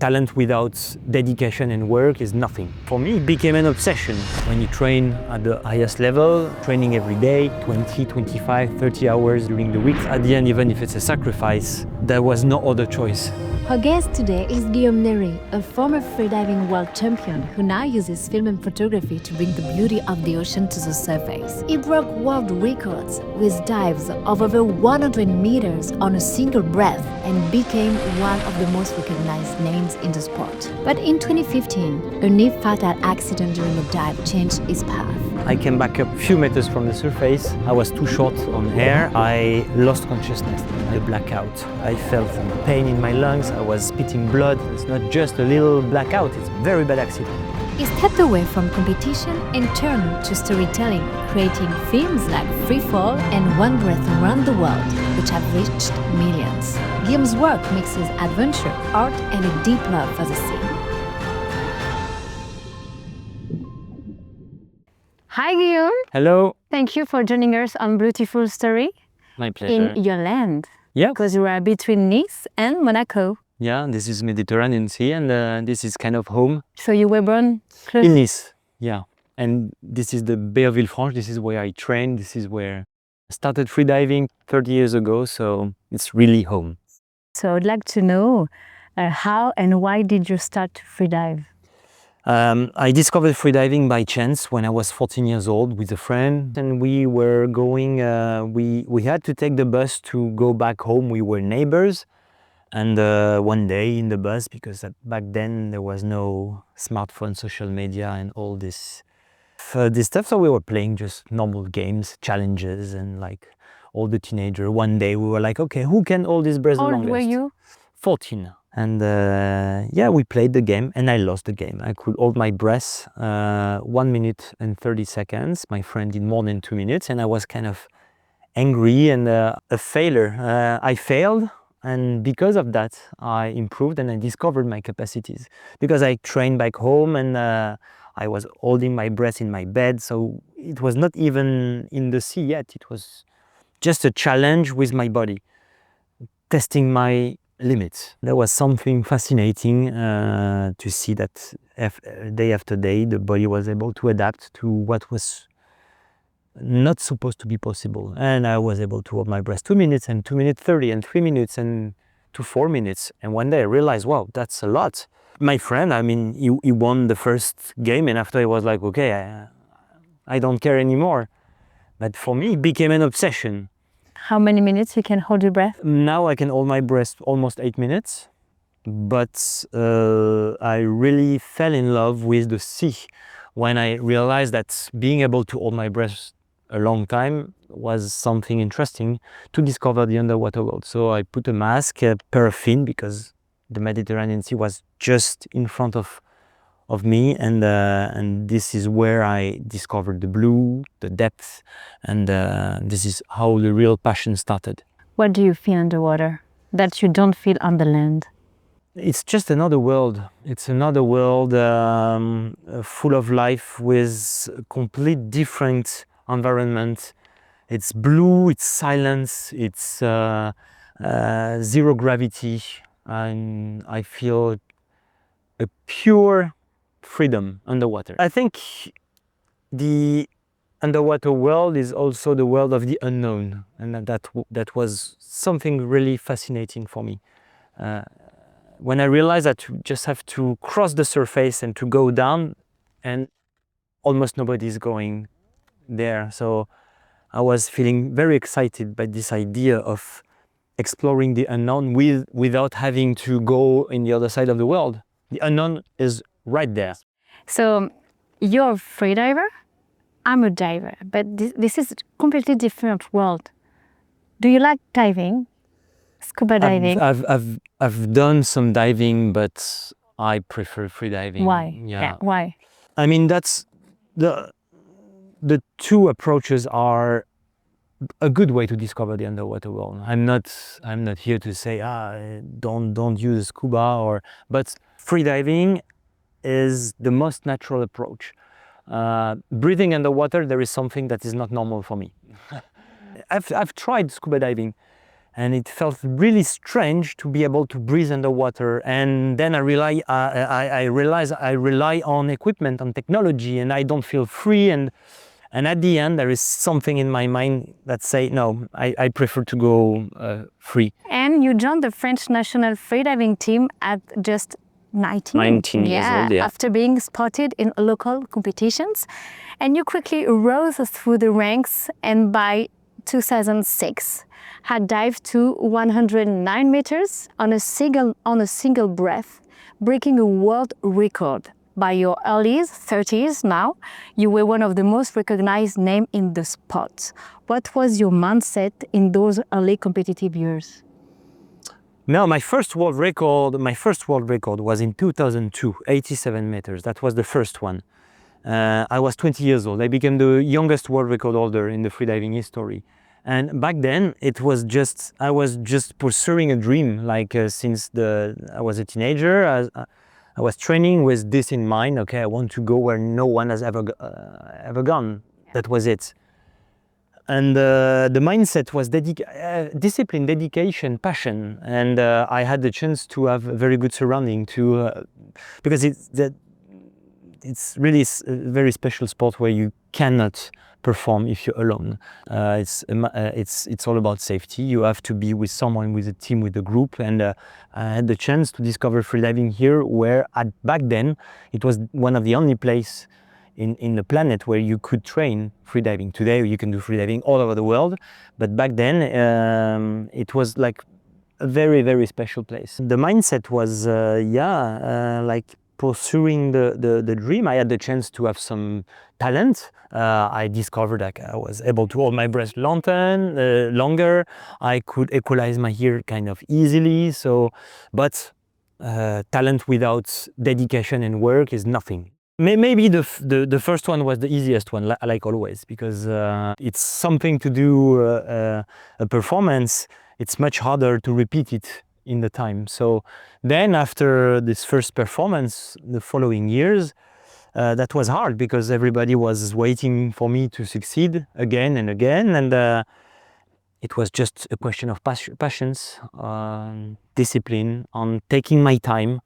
talent without dedication and work is nothing. For me, it became an obsession. When you train at the highest level, training every day, 20, 25, 30 hours during the week, at the end, even if it's a sacrifice, there was no other choice. Our guest today is Guillaume Néry, a former freediving world champion who now uses film and photography to bring the beauty of the ocean to the surface. He broke world records with dives of over 100 meters on a single breath and became one of the most recognized names in the sport. But in 2015, a near fatal accident during a dive changed his path. I came back a few meters from the surface. I was too short on air. I lost consciousness. I blackout. I felt some pain in my lungs. I was spitting blood. It's not just a little blackout, it's a very bad accident. He stepped away from competition and turned to storytelling, creating films like Free Fall and One Breath Around the World, which have reached millions. Guillaume's work mixes adventure, art, and a deep love for the sea. Hi Guillaume. Hello. Thank you for joining us on Beautiful Story. My pleasure. In your land. Yeah. Because you are between Nice and Monaco. Yeah, this is Mediterranean Sea and this is kind of home. So you were born close? In Nice, yeah. And this is the Bay of Villefranche. This is where I trained. This is where I started freediving 30 years ago. So it's really home. So I'd like to know how and why did you start to freedive? I discovered freediving by chance when I was 14 years old with a friend, and we were going, we had to take the bus to go back home. We were neighbors, and one day in the bus, because back then there was no smartphone, social media and all this stuff, so we were playing just normal games, challenges, and like all the teenagers. One day we were like, okay, who can hold this breath the longest? How old were you? 14. And yeah, we played the game and I lost the game. I could hold my breath 1 minute and 30 seconds. My friend did more than 2 minutes and I was kind of angry and a failure. I failed, and because of that, I improved and I discovered my capacities. Because I trained back home and I was holding my breath in my bed, so it was not even in the sea yet. It was just a challenge with my body, testing my limits. There was something fascinating to see that day after day the body was able to adapt to what was not supposed to be possible, and I was able to hold my breath 2 minutes and 2 minutes 30 and 3 minutes and to 4 minutes, and one day I realized, wow, that's a lot. My friend, I mean, he won the first game, and after he was like, okay, I don't care anymore. But for me it became an obsession. How many minutes you can hold your breath? Now I can hold my breath almost 8 minutes, but I really fell in love with the sea when I realized that being able to hold my breath a long time was something interesting to discover the underwater world. So I put a mask, a pair of fins, because the Mediterranean Sea was just in front of me, and this is where I discovered the blue, the depth, and this is how the real passion started. What do you feel underwater that you don't feel on the land? It's just another world. It's another world full of life with a complete different environment. It's blue, it's silence, it's zero gravity, and I feel a pure freedom underwater. I think the underwater world is also the world of the unknown, and that was something really fascinating for me. When I realized that you just have to cross the surface and to go down, and almost nobody is going there. So I was feeling very excited by this idea of exploring the unknown without having to go in the other side of the world. The unknown is right there. So you're a freediver, I'm a diver, but this is a completely different world. Do you like diving? Scuba diving? I've done some diving, but I prefer freediving. Why? Yeah. Why? I mean, that's the two approaches are a good way to discover the underwater world. I'm not here to say don't use scuba, but freediving is the most natural approach. Breathing underwater, there is something that is not normal for me. I've tried scuba diving, and it felt really strange to be able to breathe underwater. And then I realized I rely on equipment, on technology, and I don't feel free. And at the end, there is something in my mind that say, no, I prefer to go free. And you joined the French national freediving team at just 19. 19 years old, yeah. After being spotted in local competitions. And you quickly rose through the ranks, and by 2006, had dived to 109 meters on a single breath, breaking a world record. By your early 30s now, you were one of the most recognized names in the sport. What was your mindset in those early competitive years? No, my first world record was in 2002, 87 meters. That was the first one. I was 20 years old. I became the youngest world record holder in the freediving history. And back then, I was just pursuing a dream. Like since I was a teenager, I was training with this in mind. Okay, I want to go where no one has ever gone. That was it. And the mindset was discipline, dedication, passion. And I had the chance to have a very good surrounding because it's really a very special sport where you cannot perform if you're alone. It's all about safety. You have to be with someone, with a team, with a group. And I had the chance to discover freediving here, where back then it was one of the only places in the planet where you could train freediving. Today you can do freediving all over the world, but back then it was like a very, very special place. The mindset was like pursuing the dream. I had the chance to have some talent. I discovered that I was able to hold my breath longer. I could equalize my ear kind of easily. But talent without dedication and work is nothing. Maybe the first one was the easiest one, like always, because it's something to do a performance. It's much harder to repeat it in the time. So then after this first performance, the following years, that was hard because everybody was waiting for me to succeed again and again. And it was just a question of patience, discipline, on taking my time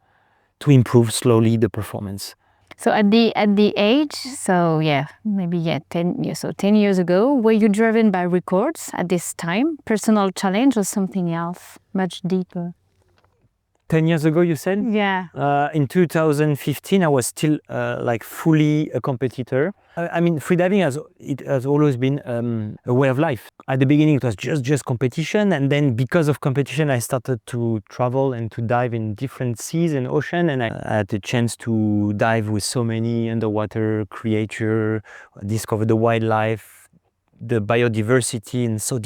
to improve slowly the performance. So at the age, so yeah, maybe 10 years. So 10 years ago, were you driven by records at this time, personal challenge, or something else, much deeper? 10 years ago, you said? Yeah. In 2015, I was still like fully a competitor. I mean, freediving has always been a way of life. At the beginning, it was just competition, and then because of competition, I started to travel and to dive in different seas and ocean, and I had the chance to dive with so many underwater creatures, discover the wildlife, the biodiversity, and so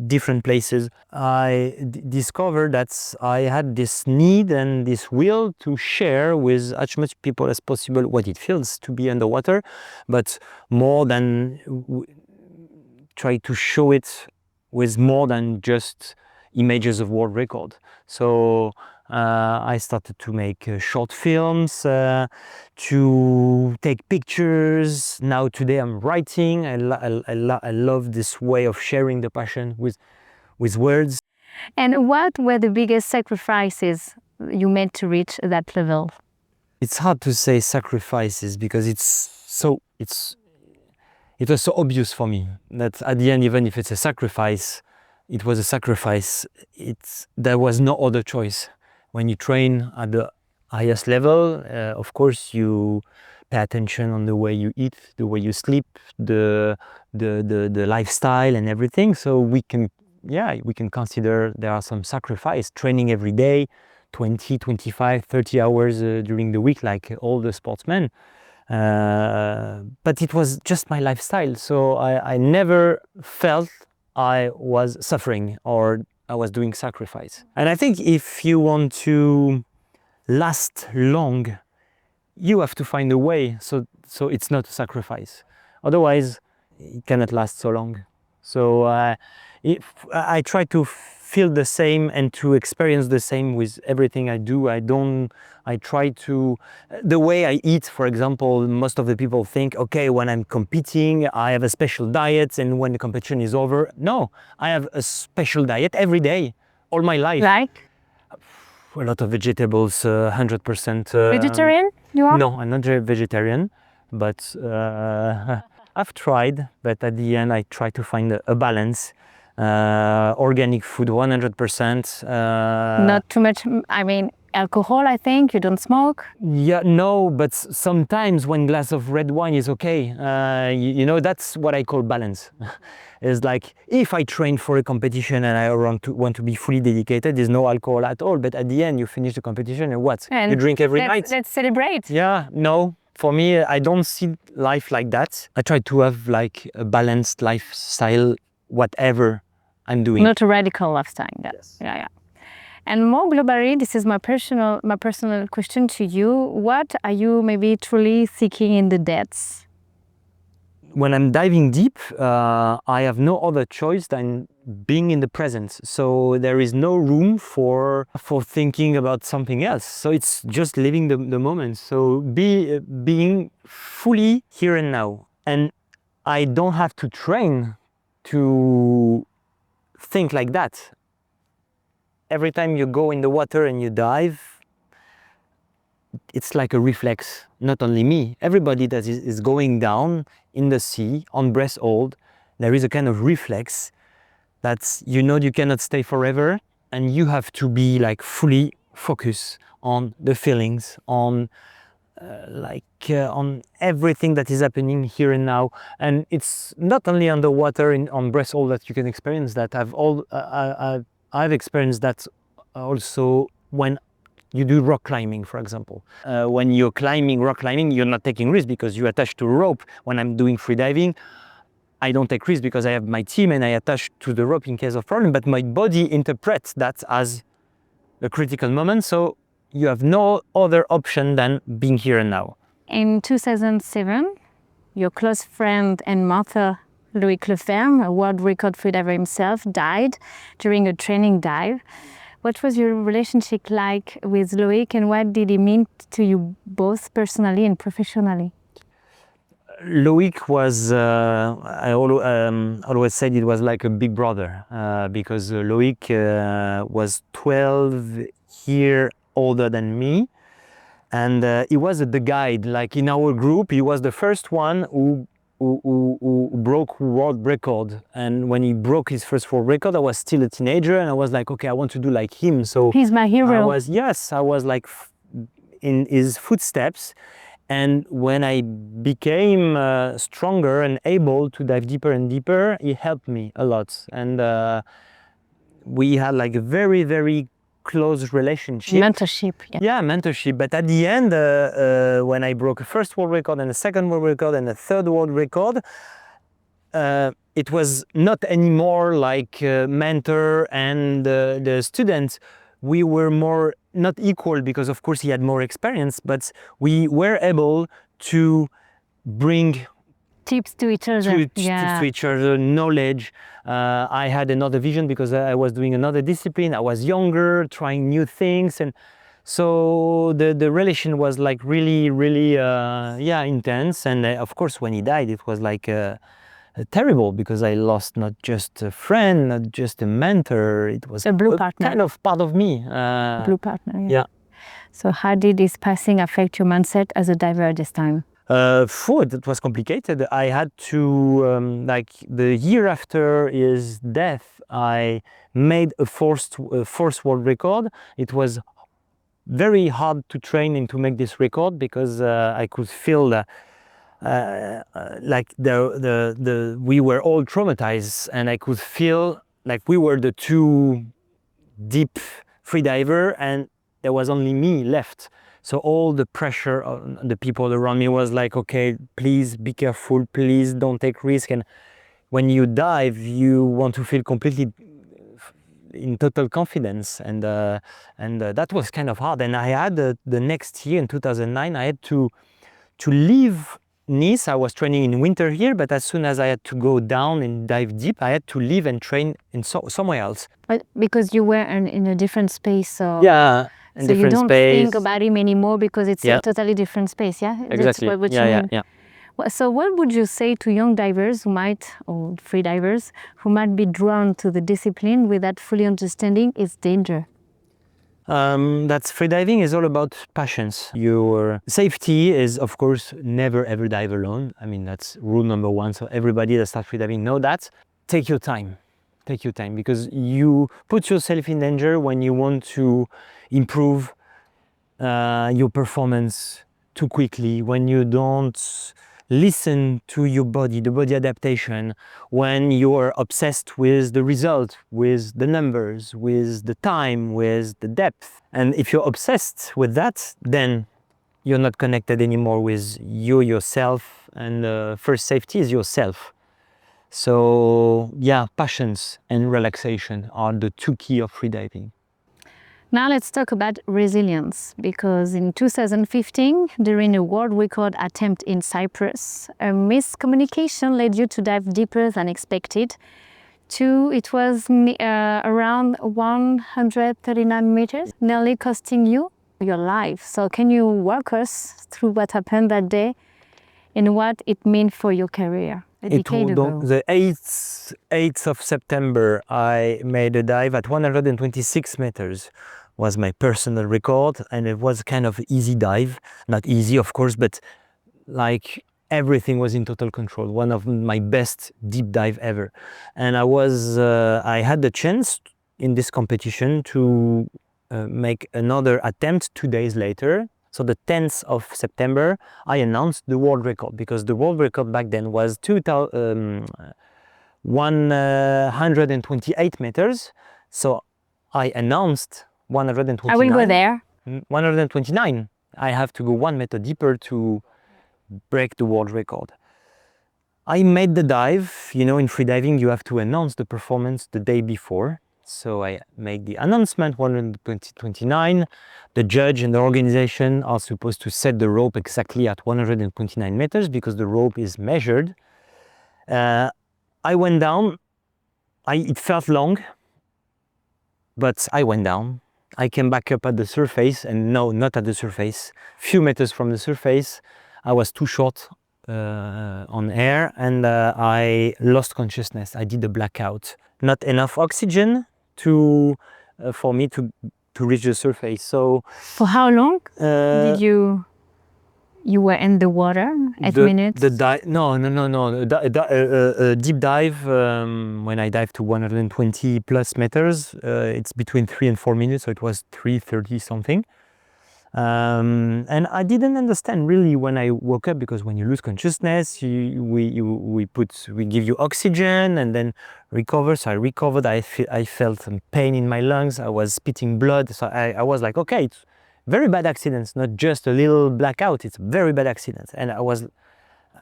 different places. I discovered that I had this need and this will to share with as much people as possible what it feels to be underwater, but more than try to show it with more than just images of world record. So I started to make short films, to take pictures. Now today I'm writing. I love this way of sharing the passion with words. And what were the biggest sacrifices you made to reach that level? It's hard to say sacrifices because it was so obvious for me that at the end, even if it's a sacrifice, it was a sacrifice. There was no other choice. When you train at the highest level, of course, you pay attention on the way you eat, the way you sleep, the lifestyle and everything. So we can consider there are some sacrifice. Training every day, 20, 25, 30 hours during the week, like all the sportsmen. But it was just my lifestyle. So I never felt I was suffering or I was doing sacrifice. And I think if you want to last long, you have to find a way so it's not a sacrifice. Otherwise, it cannot last so long. So I try to feel the same and to experience the same with everything I do. I try to, the way I eat, for example, most of the people think, okay, when I'm competing, I have a special diet, and when the competition is over, no, I have a special diet every day, all my life. Like A lot of vegetables, 100%. vegetarian, you are? No, I'm not a vegetarian, but I've tried. But at the end, I try to find a balance. Organic food, 100%. Not too much, I mean, alcohol, I think. You don't smoke? Yeah, no, but sometimes one glass of red wine is okay. You know, that's what I call balance. It's like if I train for a competition and I want to be fully dedicated, there's no alcohol at all. But at the end, you finish the competition and what? And you drink every night. Let's celebrate. Yeah, no. For me, I don't see life like that. I try to have like a balanced lifestyle, whatever I'm doing. Not a radical lifestyle. Yes. Yeah. And more globally, this is my personal question to you. What are you maybe truly seeking in the depths? When I'm diving deep, I have no other choice than being in the present. So there is no room for thinking about something else. So it's just living the moment. So being fully here and now. And I don't have to train to think like that. Every time you go in the water and you dive, it's like a reflex, not only me, everybody that is going down in the sea on breath hold, there is a kind of reflex that you know you cannot stay forever and you have to be like fully focused on the feelings, on on everything that is happening here and now. And it's not only underwater on breath hold that you can experience that. I've experienced that also when you do rock climbing, for example. When you're climbing rock climbing, you're not taking risks because you're attached to a rope. When I'm doing freediving, I don't take risks because I have my team and I attach to the rope in case of problem, but my body interprets that as a critical moment. So you have no other option than being here and now. In 2007, your close friend and mentor, Loïc Leferme, a world record freediver himself, died during a training dive. What was your relationship like with Loïc and what did he mean to you both personally and professionally? Loïc was, I always said it was like a big brother because Loïc was 12 years older than me. And he was the guide, like in our group, he was the first one who broke world record. And when he broke his first world record, I was still a teenager and I was like, okay, I want to do like him. So he's my hero. I was like in his footsteps. And when I became stronger and able to dive deeper and deeper, he helped me a lot. And we had like a very, very close relationship. Mentorship. Yeah, mentorship. But at the end, when I broke a first world record and a second world record and a third world record, it was not anymore like mentor and the student. We were more, not equal because of course he had more experience, but we were able to bring tips to each other. To each other, knowledge. I had another vision because I was doing another discipline. I was younger, trying new things, and so the relation was like really, really, intense. And of course, when he died, it was like terrible because I lost not just a friend, not just a mentor. It was a blue partner, kind of part of me. Blue partner. Yeah. So how did his passing affect your mindset as a diver at this time? It was complicated. I had to, like the year after his death, I made a forced world record. It was very hard to train and to make this record because I could feel like we were all traumatized, and I could feel like we were the two deep freediver and there was only me left. So all the pressure on the people around me was like, okay, please be careful, please don't take risk. And when you dive, you want to feel completely in total confidence. And that was kind of hard. And I had the next year in 2009, I had to leave Nice, I was training in winter here, but as soon as I had to go down and dive deep, I had to leave and train in somewhere else. But because you were in a different space, so Yeah, in so different you don't space. think about him anymore because it's Yeah. a totally different space, yeah? Exactly. That's what Yeah, you yeah, mean. yeah. So what would you say to young divers or free divers who might be drawn to the discipline without fully understanding its danger? That's freediving is all about passions. Your safety is, of course, never ever dive alone. I mean, that's rule number one. So everybody that starts freediving know that. Take your time. Take your time, because you put yourself in danger when you want to improve your performance too quickly, when you don't listen to your body, the body adaptation, when you're obsessed with the result, with the numbers, with the time, with the depth. And if you're obsessed with that, then you're not connected anymore with yourself, and first safety is yourself. So yeah, passions and relaxation are the two key of freediving. Now let's talk about resilience, because in 2015, during a world record attempt in Cyprus, a miscommunication led you to dive deeper than expected. It was around 139 meters, nearly costing you your life. So can you walk us through what happened that day and what it meant for your career? The 8th of September, I made a dive at 126 meters. Was my personal record, and it was kind of easy dive. Not easy, of course, but like everything was in total control. One of my best deep dive ever. And I had the chance in this competition to make another attempt 2 days later. So the 10th of September, I announced the world record, because the world record back then was 128 meters. So I announced 129. I will go there. 129. I have to go 1 meter deeper to break the world record. I made the dive. You know, in freediving, you have to announce the performance the day before. So I made the announcement 129. The judge and the organization are supposed to set the rope exactly at 129 meters because the rope is measured. I went down. It felt long, but I went down. I came back up at the surface, and no, not at the surface. Few meters from the surface, I was too short on air, and I lost consciousness. I did a blackout. Not enough oxygen for me to reach the surface. So for how long did you were in the water? 8 minutes? No. A deep dive, when I dive to 120 plus meters, it's between 3 and 4 minutes, so it was 3:30 something. And I didn't understand really when I woke up, because when you lose consciousness, we give you oxygen and then recover. So I recovered. I felt some pain in my lungs. I was spitting blood. So I was like, okay, it's very bad accidents, not just a little blackout. It's very bad accidents. And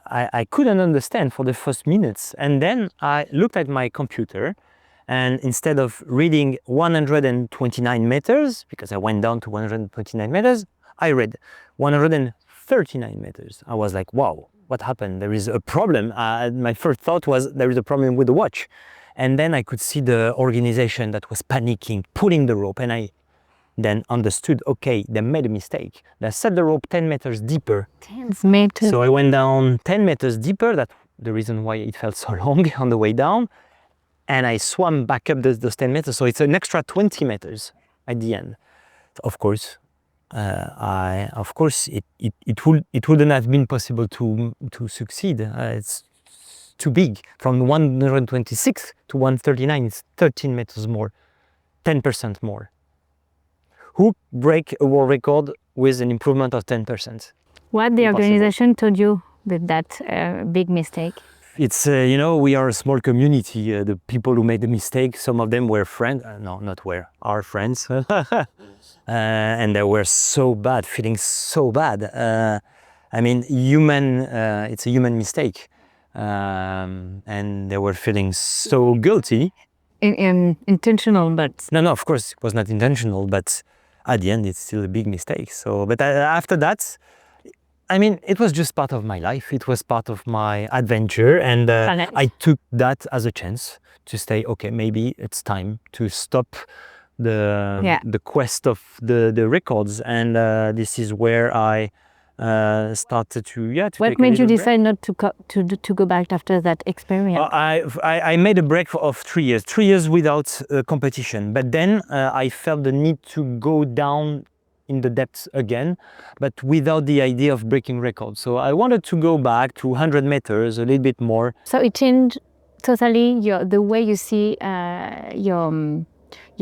I couldn't understand for the first minutes. And then I looked at my computer, and instead of reading 129 meters, because I went down to 129 meters, I read 139 meters. I was like, wow, what happened? There is a problem. My first thought was there is a problem with the watch. And then I could see the organization that was panicking, pulling the rope. And I then understood, okay, they made a mistake. They set the rope 10 meters deeper. 10 meters. So I went down 10 meters deeper. That's the reason why it felt so long on the way down. And I swam back up those 10 meters. So it's an extra 20 meters at the end. Of course, it wouldn't have been possible to succeed. It's too big. From 126 to 139, it's 13 meters more, 10% more. Who break a world record with an improvement of 10%? What the organization told you with that big mistake? It's, we are a small community. The people who made the mistake, some of them were friends. Are friends. And they were so bad, feeling so bad. I mean, it's a human mistake. And they were feeling so guilty. Intentional, but... No, of course, it was not intentional, but at the end, it's still a big mistake. So, but after that, I mean, it was just part of my life. It was part of my adventure. And I took that as a chance to say, okay, maybe it's time to stop the quest of the records. And this is where I started to What take made you break. decide not to go back after that experience? I made a break of 3 years, 3 years without competition. But then I felt the need to go down in the depths again, but without the idea of breaking records. So I wanted to go back to 100 meters, a little bit more. So it changed totally the way you see your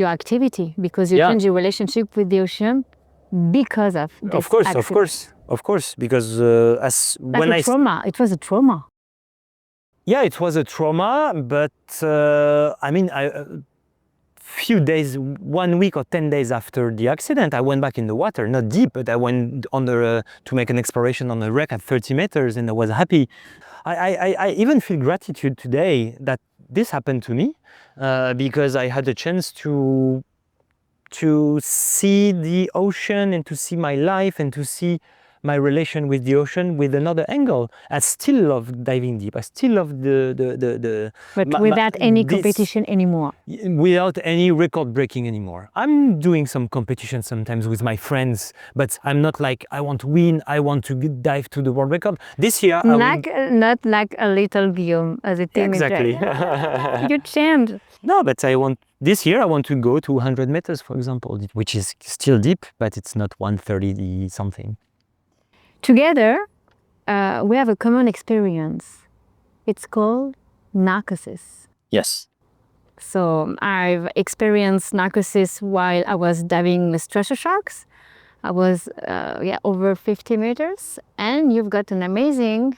activity, because you changed your relationship with the ocean because of this accident. Of course, because trauma. It was a trauma. Yeah, it was a trauma, but I mean, few days, 1 week or 10 days after the accident, I went back in the water, not deep, but I went under to make an exploration on a wreck at 30 meters, and I was happy. I even feel gratitude today that this happened to me because I had a chance to see the ocean and to see my life and to see my relation with the ocean with another angle. I still love diving deep. I still love But without any competition anymore. Without any record breaking anymore. I'm doing some competition sometimes with my friends, but I'm not like, I want to win, I want to dive to the world record. This year, not like a little Guillaume as a teenager. Exactly. You changed. No, but this year I want to go to 100 meters, for example, which is still deep, but it's not 130 something. Together, we have a common experience. It's called narcosis. Yes. So I've experienced narcosis while I was diving with treasure sharks. I was over 50 meters, and you've got an amazing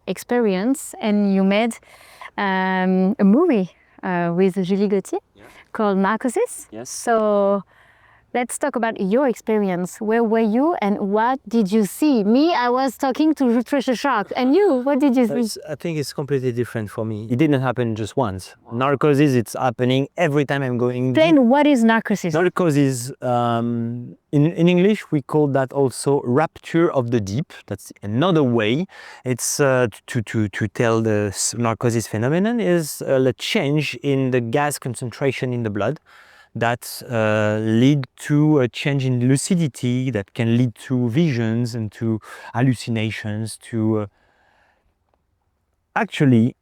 experience, and you made a movie with Julie Gauthier called Narcosis. Yes. So let's talk about your experience. Where were you and what did you see? Me, I was talking to treasure sharks. And you, what did you see? I think it's completely different for me. It didn't happen just once. Narcosis, it's happening every time I'm going. Explain what is narcosis? Narcosis, in English, we call that also rapture of the deep. That's another way. It's to tell the narcosis phenomenon is a change in the gas concentration in the blood that lead to a change in lucidity that can lead to visions and to hallucinations, to... Actually,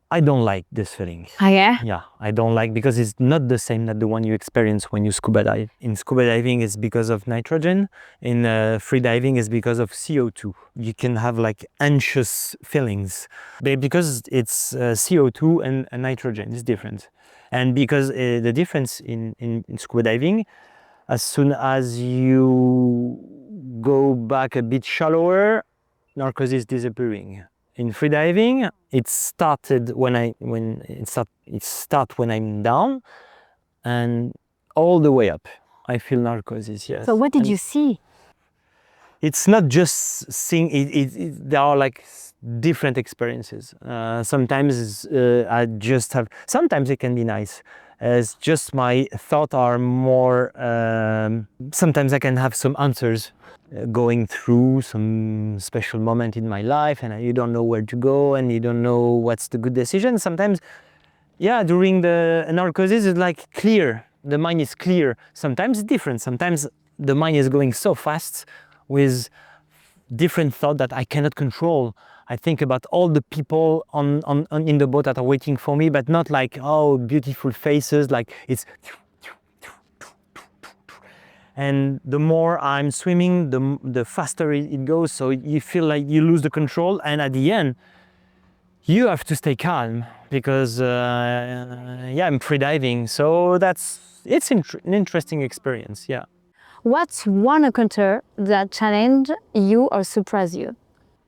I don't like this feeling. Oh, yeah? Yeah, I don't like, because it's not the same that the one you experience when you scuba dive. In scuba diving, it's because of nitrogen. In free diving, it's because of CO2. You can have like anxious feelings. But because it's CO2 and nitrogen, it's different. And because the difference in scuba diving, as soon as you go back a bit shallower, narcosis is disappearing. In freediving, it started when I'm down, and all the way up, I feel narcosis. Yes. So what did you see? It's not just seeing. There are like different experiences. Sometimes I just have. Sometimes it can be nice. It's just my thoughts are more. Sometimes I can have some answers. Going through some special moment in my life, and you don't know where to go, and you don't know what's the good decision. Sometimes, yeah, during the narcosis, it's like clear. The mind is clear. Sometimes it's different. Sometimes the mind is going so fast with different thoughts that I cannot control. I think about all the people in the boat that are waiting for me, but not like, oh, beautiful faces. Like it's. And the more I'm swimming, the faster it goes. So you feel like you lose the control. And at the end, you have to stay calm because, I'm free-diving. So it's an interesting experience, yeah. What's one encounter that challenged you or surprised you?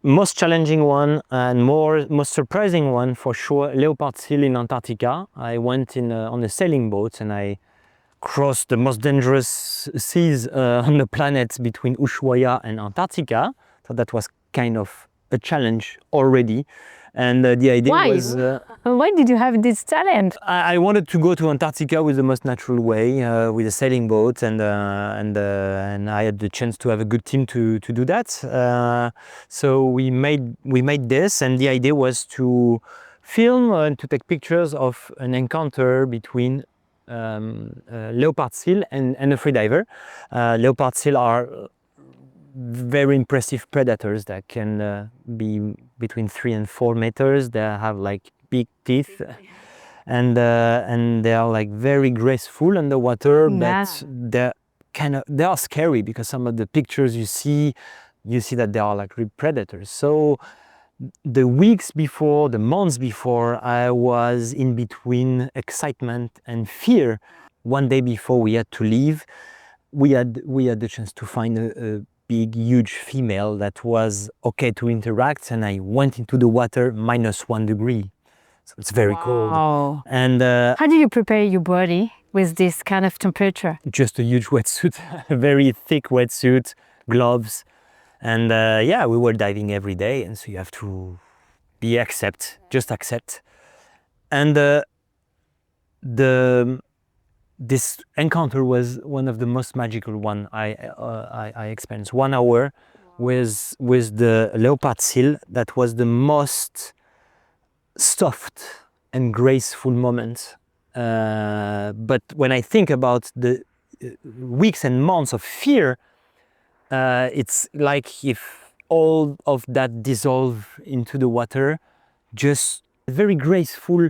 Most challenging one and most surprising one, for sure, Leopard Seal in Antarctica. I went on a sailing boat and I crossed the most dangerous seas on the planet between Ushuaia and Antarctica. So that was kind of a challenge already. And the idea Why? was Why did you have this talent? I wanted to go to Antarctica with the most natural way, with a sailing boat, and I had the chance to have a good team to do that. So we made this, and the idea was to film and to take pictures of an encounter between leopard seal and a freediver. Leopard seal are very impressive predators that can be between 3 and 4 meters. They have like big teeth, and they are like very graceful underwater, Yeah. but they are scary because some of the pictures you see that they are like real predators. So the weeks before, the months before, I was in between excitement and fear. One day before we had to leave, we had the chance to find a big, huge female that was okay to interact, and I went into the water -1 degree. So it's very cold. Wow. And How do you prepare your body with this kind of temperature? just a huge wetsuit, a very thick wetsuit, gloves. And yeah, we were diving every day, and so you have to just accept. And this encounter was one of the most magical one I experienced. 1 hour with the leopard seal. That was the most soft and graceful moment. But when I think about the weeks and months of fear, it's like if all of that dissolved into the water, just very graceful,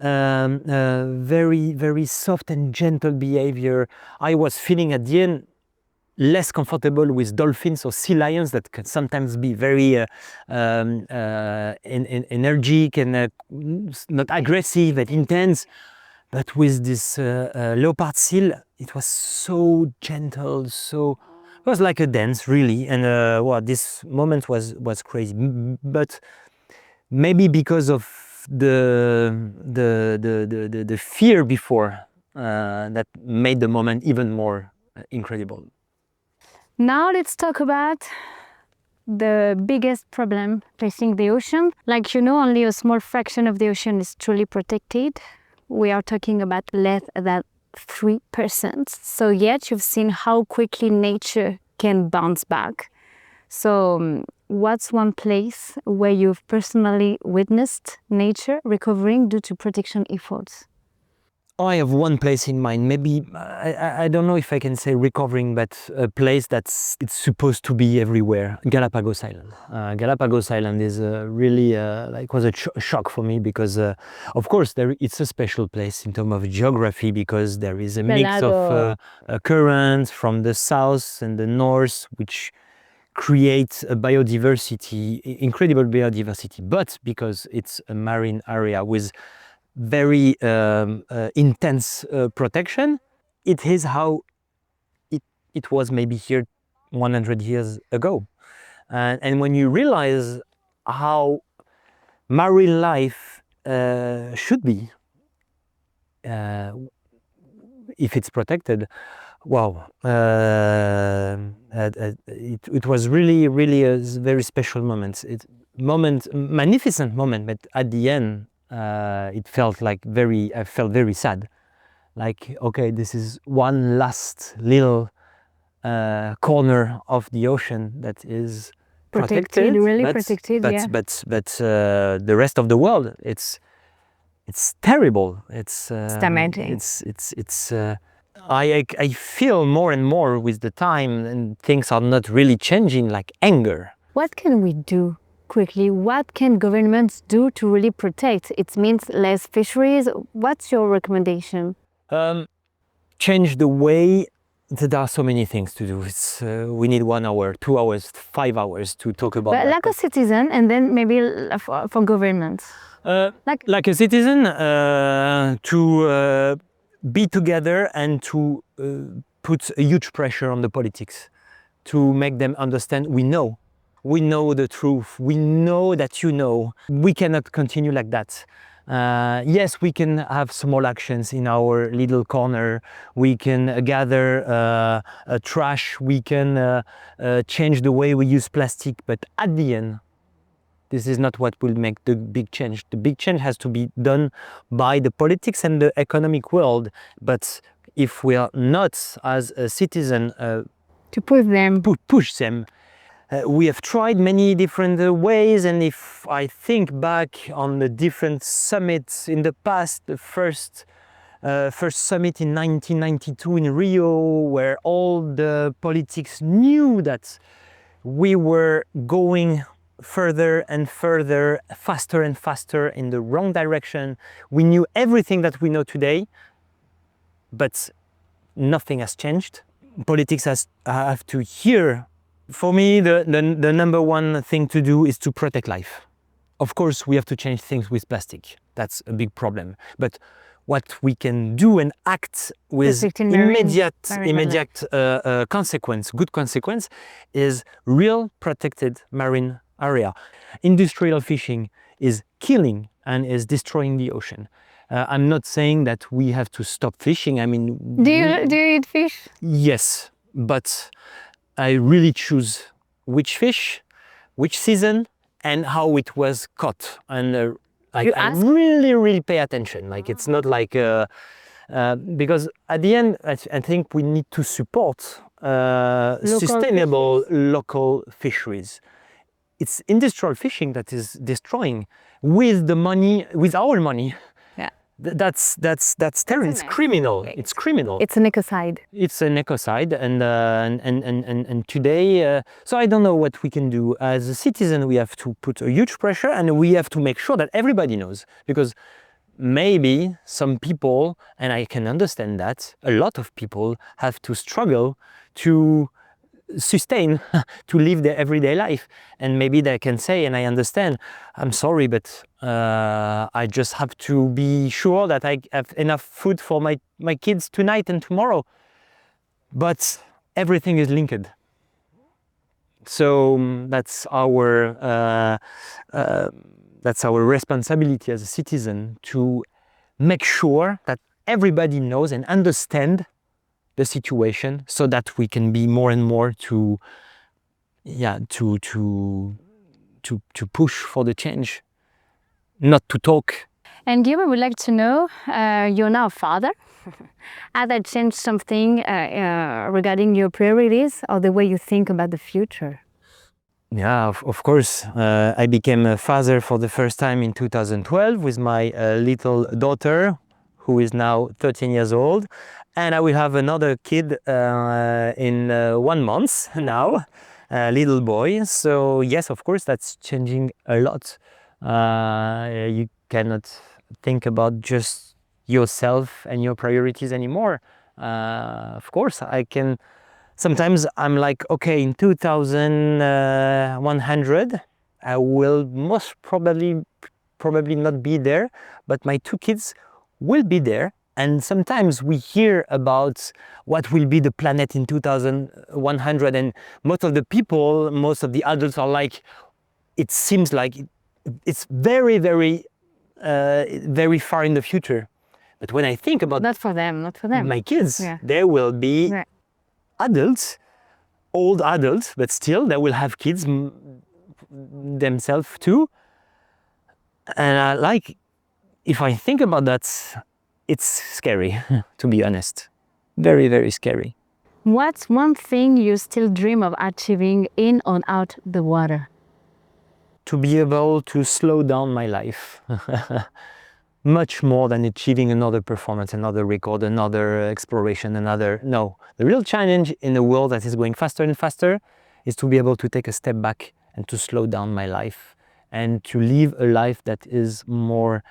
very, very soft and gentle behavior. I was feeling at the end less comfortable with dolphins or sea lions that can sometimes be very energetic and not aggressive and intense. But with this leopard seal, it was so gentle, it was like a dance, really. And wow, this moment was crazy. But maybe because of the fear before, that made the moment even more incredible. Now let's talk about the biggest problem facing the ocean. Like, only a small fraction of the ocean is truly protected. We are talking about less than 3%. So yet you've seen how quickly nature can bounce back. So what's one place where you've personally witnessed nature recovering due to protection efforts? I have one place in mind. Maybe I don't know if I can say recovering, but a place it's supposed to be everywhere. Galapagos Island. Galapagos Island is really was a shock for me because, of course, it's a special place in terms of geography because there is a mix of currents from the south and the north, which create a biodiversity, incredible biodiversity. But because it's a marine area with very intense protection, it is how it was maybe here 100 years ago. And when you realize how marine life should be if it's protected, wow, it was really a very special moment. Magnificent moment, but at the end, I felt very sad. Like, okay, this is one last little corner of the ocean that is protected, really but, protected, but, yeah. but the rest of the world, it's terrible. It's damaging. I feel more and more with the time, and things are not really changing, like anger. What can we do quickly? What can governments do to really protect? It means less fisheries. What's your recommendation? Change the way. There are so many things to do. We need 1 hour, 2 hours, 5 hours to talk about But that. like a citizen, and then maybe for governments. Like a citizen, to be together and to put a huge pressure on the politics, to make them understand we know the truth, we know that we cannot continue like that. Yes, we can have small actions in our little corner, we can gather trash, we can change the way we use plastic, but at the end, This is not what will make the big change. The big change has to be done by the politics and the economic world. But if we are not, as a citizen, To push them. We have tried many different ways, and if I think back on the different summits in the past, the first summit in 1992 in Rio, where all the politics knew that we were going further and further, faster and faster in the wrong direction. We knew everything that we know today, but nothing has changed. Politics have to hear. For me, the number one thing to do is to protect life. Of course, we have to change things with plastic. That's a big problem. But what we can do and act with immediate consequence, good consequence, is real protected marine area. Industrial fishing is killing and is destroying the ocean. I'm not saying that we have to stop fishing. I mean, Do you eat fish? Yes, but I really choose which fish, which season, and how it was caught. And I really pay attention. Like, it's not like because at the end, I think we need to support sustainable local fisheries. It's industrial fishing that is destroying with the money, with our money. Yeah. That's terrible. It's criminal. It's criminal. It's an ecocide. It's an ecocide, and today, so I don't know what we can do. As a citizen, we have to put a huge pressure, and we have to make sure that everybody knows, because maybe some people, and I can understand that, a lot of people have to struggle to sustain, to live their everyday life. And maybe they can say, and I understand, I'm sorry, but I just have to be sure that I have enough food for my kids tonight and tomorrow. But everything is linked. So that's our responsibility as a citizen, to make sure that everybody knows and understand the situation, so that we can be more and more to push for the change, not to talk. And Guillaume, I would like to know, you're now a father. Has that changed something regarding your priorities or the way you think about the future? Yeah, of course. I became a father for the first time in 2012 with my little daughter, who is now 13 years old. And I will have another kid in 1 month now, a little boy. So yes, of course, that's changing a lot. You cannot think about just yourself and your priorities anymore. Of course, sometimes I'm like, okay, in 2100, I will most probably not be there, but my 2 kids will be there. And sometimes we hear about what will be the planet in 2100, and most of the people, most of the adults are like, it seems like it's very, very, very far in the future. But when I think about not for them, my kids, they will be adults, old adults, but still they will have kids themselves too. And if I think about that, it's scary, to be honest. Very, very scary. What's one thing you still dream of achieving in or out the water? To be able to slow down my life. Much more than achieving another performance, another record, another exploration, no. The real challenge in a world that is going faster and faster is to be able to take a step back and to slow down my life, and to live a life that is more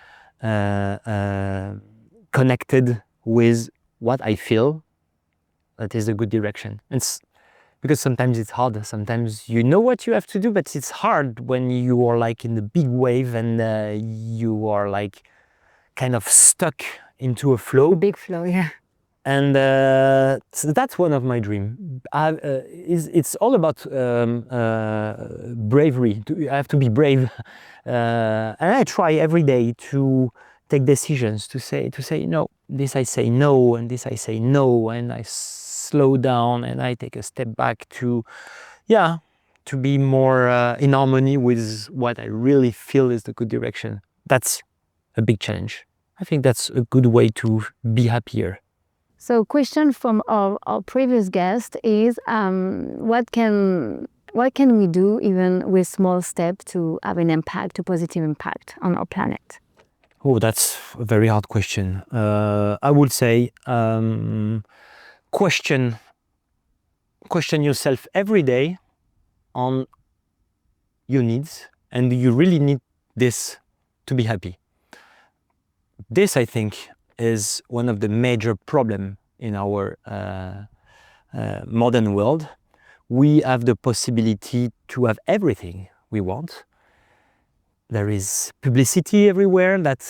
connected with what I feel that is a good direction. Because sometimes it's hard. Sometimes you know what you have to do, but it's hard when you are like in the big wave and you are like kind of stuck into a flow. Big flow, yeah. And so that's one of my dreams. It's all about bravery. I have to be brave, and I try every day to take decisions, to say no. This I say no, and this I say no, and I slow down and I take a step back to to be more in harmony with what I really feel is the good direction. That's a big challenge. I think that's a good way to be happier. So question from our previous guest is, what can we do even with small steps to have an impact, a positive impact on our planet? Oh, that's a very hard question. I would say question yourself every day on your needs, and do you really need this to be happy? This, I think, is one of the major problems in our modern world. We have the possibility to have everything we want. There is publicity everywhere that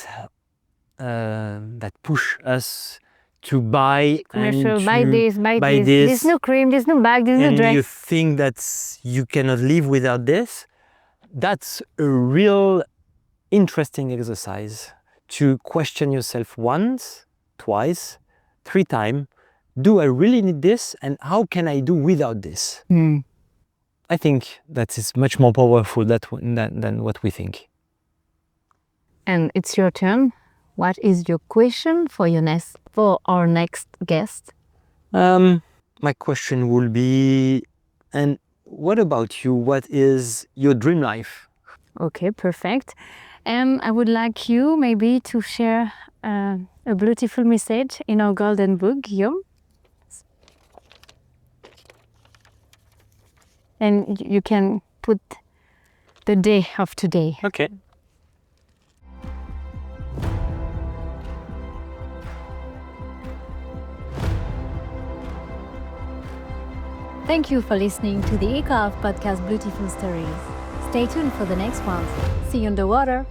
push us to buy Commercial, and buy this, buy this. This new cream, this new bag, this new dress. And you think that you cannot live without this. That's a real interesting exercise to question yourself once, twice, 3 times. Do I really need this? And how can I do without this? I think that is much more powerful than what we think. And it's your turn. What is your question for our next guest? My question will be, and what about you? What is your dream life? Okay, perfect. And I would like you maybe to share a beautiful message in our golden book, Guillaume. And you can put the day of today. Okay. Thank you for listening to the Ecoalf podcast Beautiful Stories. Stay tuned for the next one. See you underwater.